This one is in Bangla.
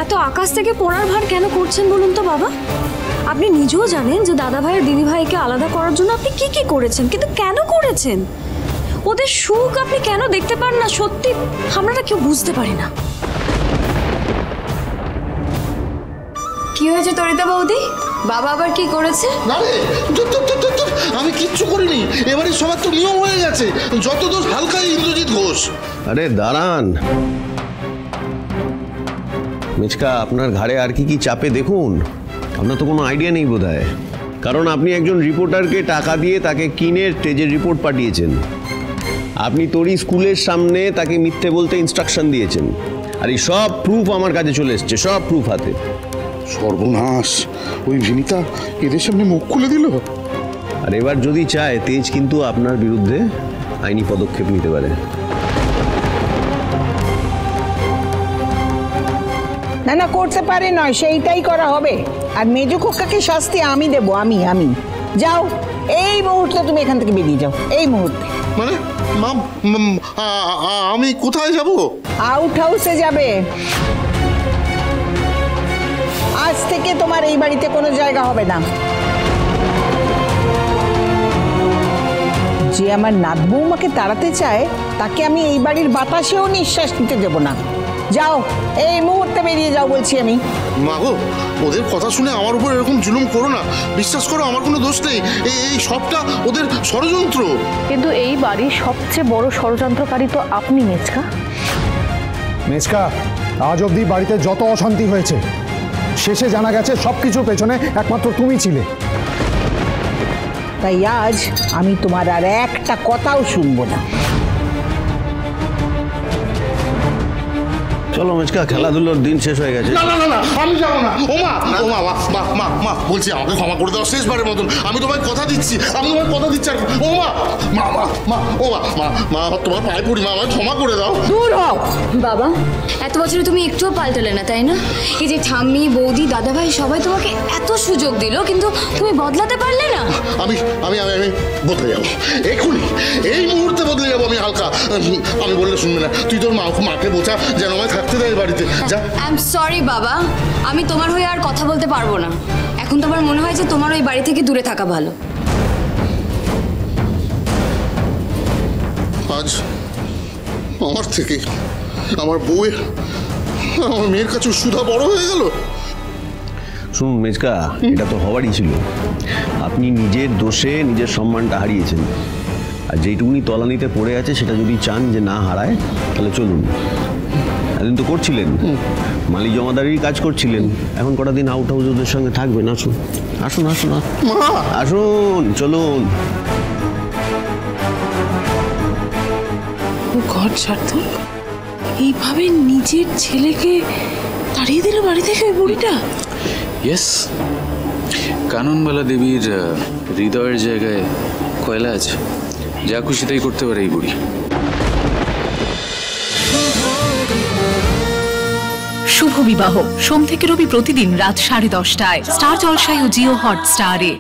এত আকাশ থেকে পড়ার ভার কেন করছেন বলুন তো বাবা? আপনি নিজেও জানেন যে দাদা ভাই আর দিদি ভাইকে আলাদা করার জন্য আপনি কি কি করেছেন, কিন্তু কেন করেছেন? ওদের সুখ আপনি কেন দেখতে পান না? সত্যি আমরা না কেউ বুঝতে পারি না। কি হয়েছে তরিতা বৌদি? বাবা আবার কি করেছে? না রে, আমি কিচ্ছু করিনি। এবারে সবার তো নিয়ম হয়ে গেছে, যত দোষ হালকা ইন্দ্রজিৎ ঘোষ। আরে দাঁড়ান মিচকা, আপনার ঘাড়ে আর কি কি চাপে দেখুন। আপনার তো কোনো আইডিয়া নেই বোধহয়, কারণ আপনি একজন রিপোর্টারকে টাকা দিয়ে তাকে কিনে স্টেজের রিপোর্ট পাঠিয়েছেন। আপনি তোরই স্কুলের সামনে তাকে মিথ্যে বলতে ইনস্ট্রাকশন দিয়েছেন, আর এই সব প্রুফ আমার কাছে চলে এসছে, সব প্রুফ হাতে। সর্বনাশ, ওই বিনিতা এদের সামনে মুখ খুলে দিল। আর এবার যদি চায় তেজ কিন্তু আপনার বিরুদ্ধে আইনি পদক্ষেপ নিতে পারে। না না, করতে পারে নয়, সেইটাই করা হবে। আর মেজো খোকাকে শাস্তি আমি দেবো, আমি যাও এই মুহূর্তে তুমি এখান থেকে বেরিয়ে যাও, এই মুহূর্তে। মানে আমি কোথায় যাব? আউট হাউসে যাবে। আজ থেকে তোমার এই বাড়িতে কোনো জায়গা হবে না। যে আমার নাত বৌমাকে তাড়াতে চায় তাকে আমি এই বাড়ির বাতাসেও নিঃশ্বাস নিতে দেব না। যাও এই মুহূর্তে বেরিয়ে যাও বলছি আমি। মা গো, ওদের কথা শুনে আমার উপর এরকম জুলুম করো না। বিশ্বাস করো, আমার কোনো দোষ নেই। এই সবটা ওদের ষড়যন্ত্র। কিন্তু এই বাড়ির সবচেয়ে বড় ষড়যন্ত্রকারী তো আপনি মেচকা। মেচকা, আজ অবধি বাড়িতে যত অশান্তি হয়েছে শেষে জানা গেছে সবকিছুর পেছনে একমাত্র তুমি ছিলে। তাই আজ আমি তোমার আর একটা কথাও শুনবো না। চলো মিচকা, খেলাধুলোর দিন শেষ হয়ে গেছে। না না না, আমি যাবো না। ও মা, মা বলছি আমাকে ক্ষমা করে দাও শেষবারের মতন। আমি তোমায় কথা দিচ্ছি, আর ও মা, ও মা তোমার পায়ে পড়ি, মা আমায় ক্ষমা করে দাও। দূর হও বাবা, এত বছরে তুমি একটুও পাল্টালে না, তাই না? এই যে ঠাম্মি, বৌদি, দাদা ভাই সবাই তোমাকে এত সুযোগ দিল, কিন্তু তুমি বদলাতে পারলে না। আমি বদলে যাবো এক্ষুনি, এই মুহূর্তে বদলে যাবো আমি। হালকা, আমি বললে শুনবে না। তুই তোর মাকে বোঝা যেন আমায় থাকতে দেয় বাড়িতে। যা। আই এম সরি বাবা, আমি তোমার হয়ে আর কথা বলতে পারবো না। এখন তো আমার মনে হয় যে তোমার ওই বাড়ি থেকে দূরে থাকা ভালো। আজ আমার থেকে আমার বউয়ের, আমার মেয়ের কাছে সুধা বড় হয়ে গেল। শুনুন মেচকা, এটা তো হওয়ারই ছিল। আপনি নিজের দোষে নিজের সম্মানটা হারিয়েছেন, আর যেইটুকুনি তলানিতে পড়ে আছে সেটা যদি চান যে না হারায় তাহলে চলুন। এতদিন তো করছিলেন, মালি জমাদারির কাজ করছিলেন, এখন কটা দিন আউট হাউস ওদের সঙ্গে থাকবেন। আসুন আসুন আসুন আসুন, চলুন। ঘর ছাড়ত এইভাবে নিজের ছেলেকে তাড়িয়ে দিল বাড়ি থেকে ওই বুড়িটা। ইয়েস, কাননবালা দেবীর হৃদয়ের জায়গায় কয়লা আছে, যা খুশি তাই করতে পারে এই বুড়ি। শুভ বিবাহ সোম থেকে রবি প্রতিদিন রাত 10:30টায় স্টার জলসায় ও জিও হটস্টারে।